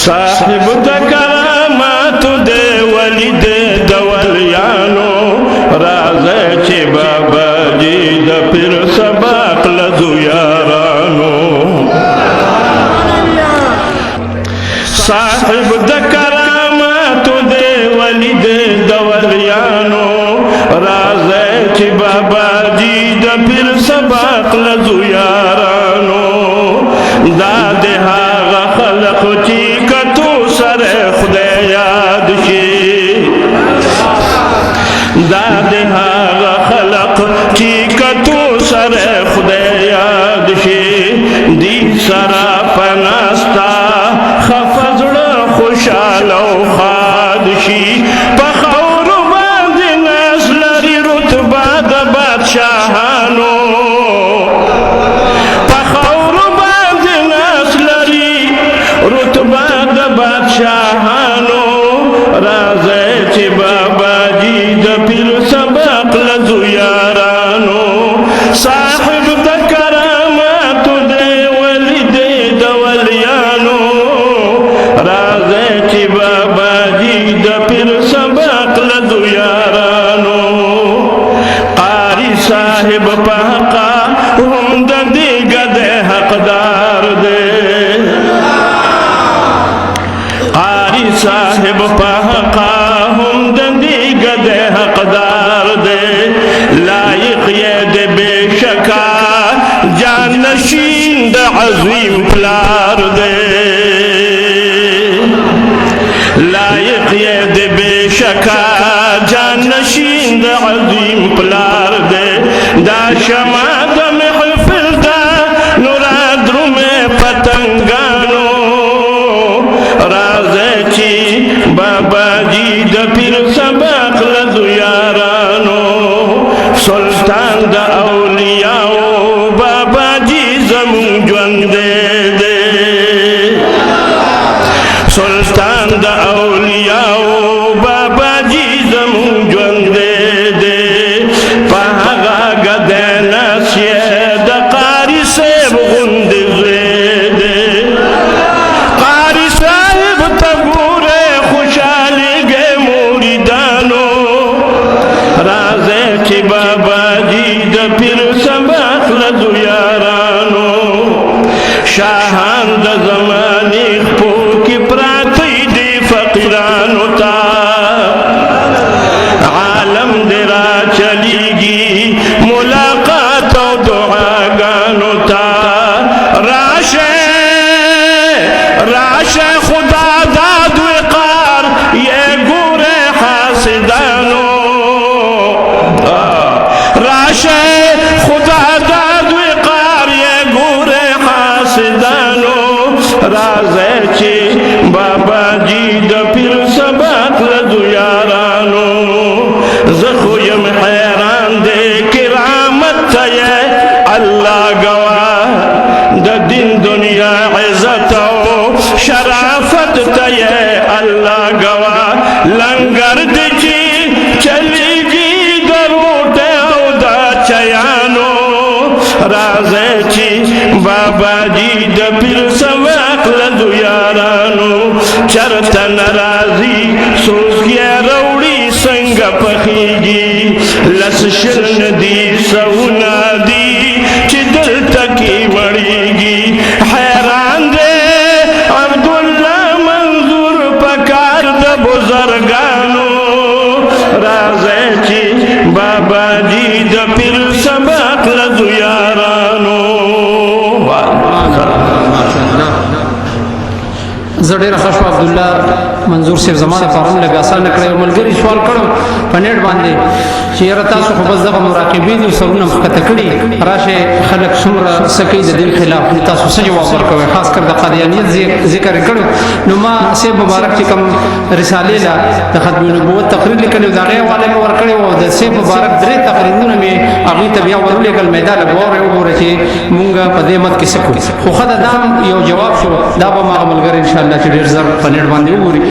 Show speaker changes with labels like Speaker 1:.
Speaker 1: صاحب د کرامات دے ولی دے دولیانو راځه چې بابا جی د پیر سبق لدو یارانو صاحب د کرامات دے ولی دے دولیانو راځه چې بابا جی د پیر سبق لدو یارانو دا ده هغه خلق چې کتو سره خدای یاد شي دا ده هغه خلق چې کتو سره خدای یاد شي دی سره پناستا خفزړه خوشاله او خاد شي په خور باندې ناز لري رتبه د بادشاهانو رتبه د بادشاهانو راځه چې بابا جی د پیر سبق لدو یارانو صاحب د کرامات دی ولی دی د ولیانو راځه چې بابا جی د پیر سبق لدو یارانو قاری صاحب په حقا هم د دې ګډه حقدار دی صاحب پاقا هم دندی گد حقدار دے لائق ید بے شکا جان نشین دا عظیم پلار دے لائق ید بے شکا جان نشین دا عظیم پلار دے دا شما دا محفل دا نورادرو میں پتنگانو راځه چې بابا جی د پیر سبق لدو یارانو سلطان د اولیاءو بابا جی زمون ژوند دی سلطان د اولیاءو بابا جی زمون ژوند دی په هغه ګدې ناسیه د قاری صاحب غوندې بابا جی د پیر سبق لدو یارانو شاهان د زمانی خپو کی پراتی دی فقیرانو تا عالم دی را چلیگی ملاقات و دعاگانو تا راشه خدا داد وقار یہ گور حاسدانو خدا داد وقار یہ گور حاسدانو راځه چې بابا جی د پیر سبق لدو یارانو زخو یم حیران دے کرامت ته الله گوا د دین دنیا عزت او شرافت ته الله گوا لنگر دی چلیږي چیانو راځه چې بابا جی د پیر سبق لدو یارانو چرته ناراضي سوز یې وروړي څنګه پخېږي لس شل ندي سونا دي چې دلته کې مړېږي حیران دی عبدالله منظور پکار د بزرګانو راځه چې بابا جی د پیر سبق لدو یارانو
Speaker 2: زړه خشو عبدالله منظور صاحب زمانه فارم له آسان کړی ملګری سوال کړم پنيټ باندې چې را تاسو خو بس دغه مراقبین سرونه مخته کړی راشه خلک څومره سکی د دین خلاف تاسو څه جواب ورکوي خاص کر د قادیانیت ذکر کړو نو ما سه مبارک چې کوم رساله لا د ختم نبوت تقریر لیکلو دا غي والے ور کړی او د سه مبارک درې تقریرونه می هغه تبیا ورولېګل میدان غوړ او ګور چې مونږه په دې مت کې سکو خو خدای دام یو جواب شو دا به ما عملګر ان شاء الله چې ډیر زر پنيټ باندې وګوري